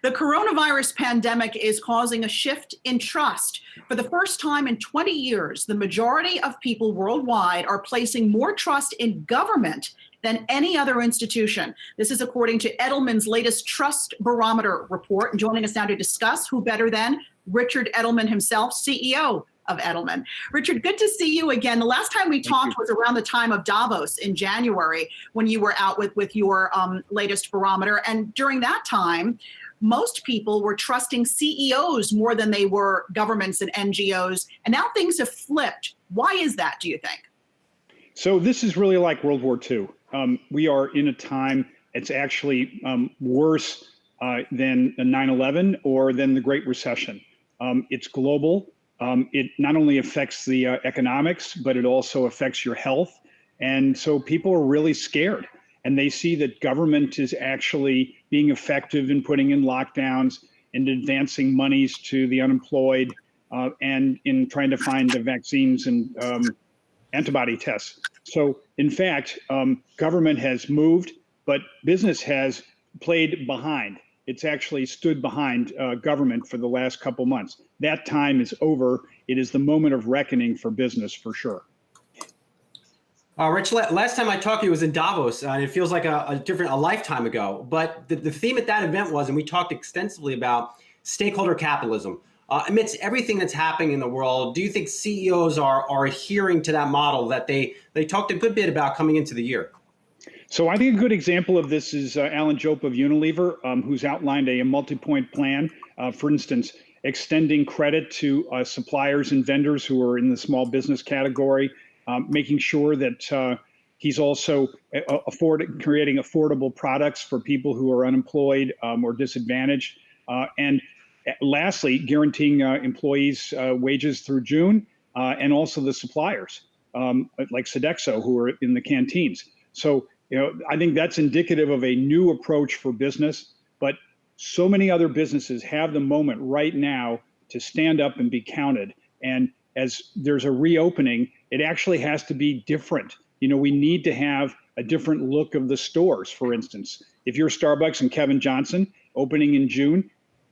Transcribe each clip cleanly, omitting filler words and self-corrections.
The coronavirus pandemic is causing a shift in trust. For the first time in 20 years, the majority of people worldwide are placing more trust in government than any other institution. This is according to Edelman's latest Trust Barometer report. And joining us now to discuss, who better than Richard Edelman himself, CEO of Edelman. Richard, good to see you again. The last time we talked was around the time of Davos in January, when you were out with your latest barometer. And during that time, most people were trusting CEOs more than they were governments and NGOs. And now things have flipped. Why is that, do you think? So this is really like World War II. We are in a time, it's actually worse than 9/11 or than the Great Recession. It's global. It not only affects the economics, but it also affects your health. And so people are really scared, and they see that government is actually being effective in putting in lockdowns and advancing monies to the unemployed and in trying to find the vaccines and antibody tests. So in fact, government has moved, but business has played behind. It's actually stood behind government for the last couple months. That time is over. It is the moment of reckoning for business, for sure. Rich, last time I talked to you was in Davos, and it feels like a lifetime ago. But the theme at that event was, and we talked extensively about stakeholder capitalism. Amidst everything that's happening in the world, do you think CEOs are adhering to that model that they talked a good bit about coming into the year? So I think a good example of this is Alan Jope of Unilever, who's outlined a multi-point plan, for instance, extending credit to suppliers and vendors who are in the small business category, making sure that he's also creating affordable products for people who are unemployed or disadvantaged. And lastly, guaranteeing employees' wages through June, and also the suppliers, like Sodexo, who are in the canteens. So, I think that's indicative of a new approach for business, but so many other businesses have the moment right now to stand up and be counted. And as there's a reopening, it actually has to be different. We need to have a different look of the stores, for instance. If you're Starbucks and Kevin Johnson opening in June,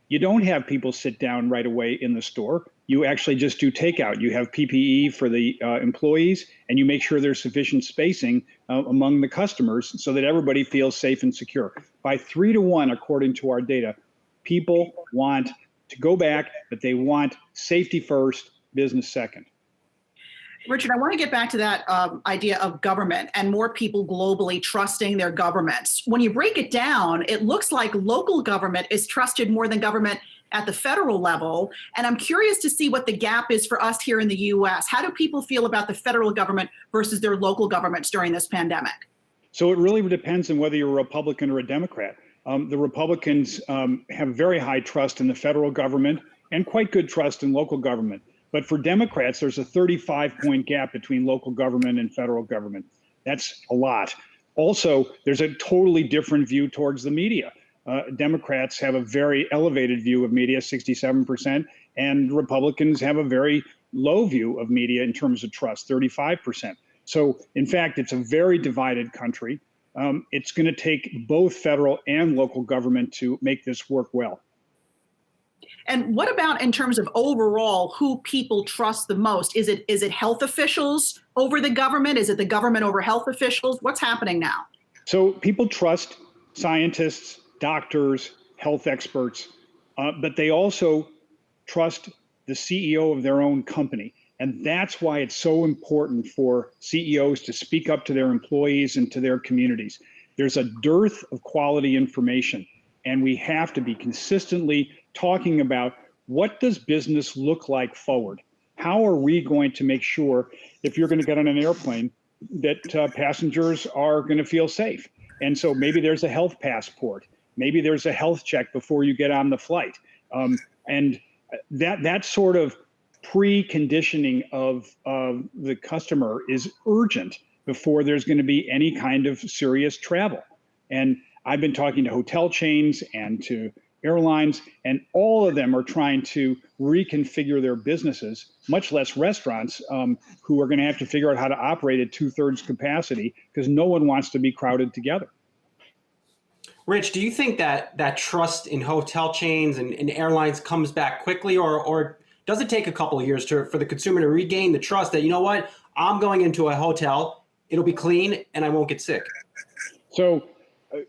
you don't have people sit down right away in the store. You actually just do takeout. You have PPE for the employees, and you make sure there's sufficient spacing among the customers so that everybody feels safe and secure. By 3-1, according to our data, people want to go back, but they want safety first, business second. Richard, I want to get back to that idea of government and more people globally trusting their governments. When you break it down, it looks like local government is trusted more than government at the federal level. And I'm curious to see what the gap is for us here in the US. How do people feel about the federal government versus their local governments during this pandemic? So it really depends on whether you're a Republican or a Democrat. The Republicans have very high trust in the federal government and quite good trust in local government. But for Democrats, there's a 35-point gap between local government and federal government. That's a lot. Also, there's a totally different view towards the media. Democrats have a very elevated view of media, 67%, and Republicans have a very low view of media in terms of trust, 35%. So, in fact, it's a very divided country. It's going to take both federal and local government to make this work well. And what about in terms of overall who people trust the most? Is it health officials over the government? Is it the government over health officials? What's happening now? So people trust scientists, doctors, health experts, but they also trust the CEO of their own company. And that's why it's so important for CEOs to speak up to their employees and to their communities. There's a dearth of quality information, and we have to be consistently talking about what does business look like forward? How are we going to make sure, if you're going to get on an airplane, that passengers are going to feel safe? And so maybe there's a health passport. Maybe there's a health check before you get on the flight. And that sort of preconditioning of the customer is urgent before there's going to be any kind of serious travel. And I've been talking to hotel chains and to airlines, and all of them are trying to reconfigure their businesses, much less restaurants, who are going to have to figure out how to operate at 2/3 capacity because no one wants to be crowded together. Rich, do you think that trust in hotel chains and airlines comes back quickly, or does it take a couple of years for the consumer to regain the trust that, you know what, I'm going into a hotel, it'll be clean and I won't get sick? So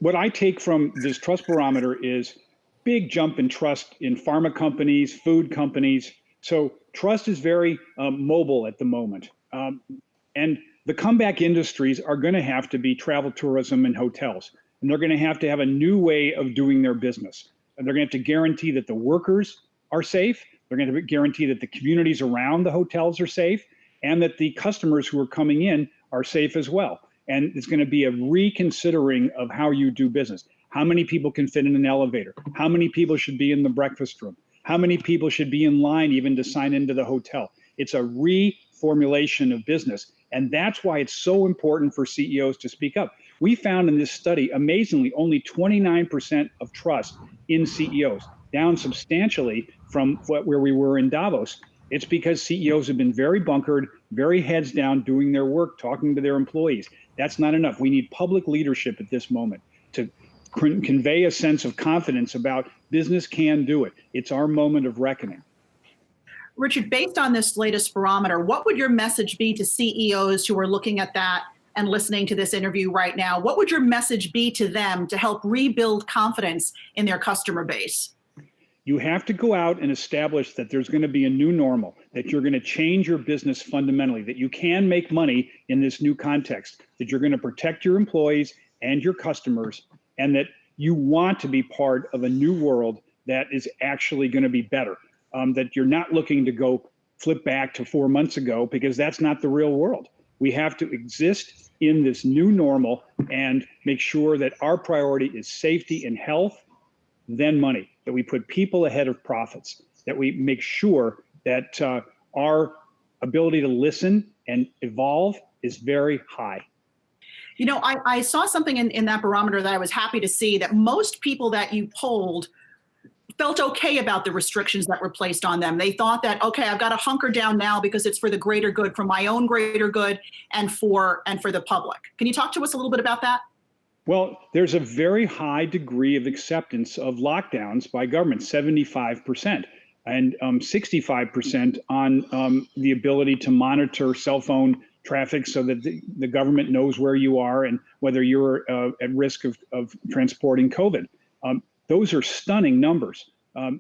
what I take from this trust barometer is big jump in trust in pharma companies, food companies. So trust is very mobile at the moment. And the comeback industries are going to have to be travel, tourism, and hotels. And they're going to have a new way of doing their business. And they're going to have to guarantee that the workers are safe. They're going to guarantee that the communities around the hotels are safe, and that the customers who are coming in are safe as well. And it's going to be a reconsidering of how you do business. How many people can fit in an elevator? How many people should be in the breakfast room? How many people should be in line even to sign into the hotel? It's a reformulation of business. And that's why it's so important for CEOs to speak up. We found in this study, amazingly, only 29% of trust in CEOs, down substantially from where we were in Davos. It's because CEOs have been very bunkered, very heads down, doing their work, talking to their employees. That's not enough. We need public leadership at this moment to convey a sense of confidence about business can do it. It's our moment of reckoning. Richard, based on this latest barometer, what would your message be to CEOs who are looking at that and listening to this interview right now? What would your message be to them to help rebuild confidence in their customer base? You have to go out and establish that there's going to be a new normal, that you're going to change your business fundamentally, that you can make money in this new context, that you're going to protect your employees and your customers, and that you want to be part of a new world that is actually going to be better. That you're not looking to go flip back to 4 months ago, because that's not the real world. We have to exist in this new normal and make sure that our priority is safety and health, then money, that we put people ahead of profits, that we make sure that our ability to listen and evolve is very high. You know, I saw something in that barometer that I was happy to see, that most people that you polled felt okay about the restrictions that were placed on them. They thought that, okay, I've got to hunker down now because it's for the greater good, for my own greater good, and for the public. Can you talk to us a little bit about that? Well, there's a very high degree of acceptance of lockdowns by government, 75%, and 65% on the ability to monitor cell phone traffic so that the government knows where you are and whether you're at risk of transporting COVID. Those are stunning numbers.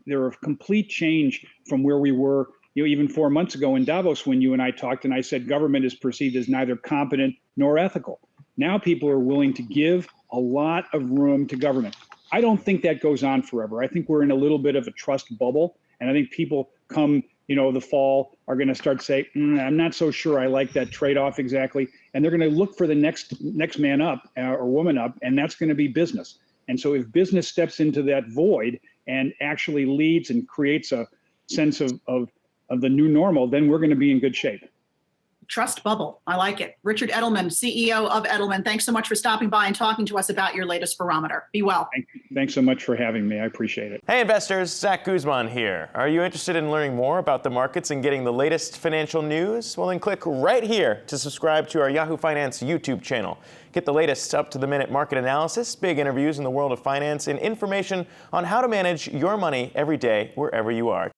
They're a complete change from where we were, even 4 months ago in Davos when you and I talked, and I said government is perceived as neither competent nor ethical. Now people are willing to give a lot of room to government. I don't think that goes on forever. I think we're in a little bit of a trust bubble, and I think people come, the fall are going to start to say, I'm not so sure I like that trade-off exactly, and they're going to look for the next man up or woman up, and that's going to be business. And so if business steps into that void and actually leads and creates a sense of the new normal, then we're going to be in good shape. Trust bubble. I like it. Richard Edelman, CEO of Edelman, thanks so much for stopping by and talking to us about your latest barometer. Be well. Thanks so much for having me. I appreciate it. Hey investors, Zach Guzman here. Are you interested in learning more about the markets and getting the latest financial news? Well, then click right here to subscribe to our Yahoo Finance YouTube channel. Get the latest up-to-the-minute market analysis, big interviews in the world of finance, and information on how to manage your money every day wherever you are.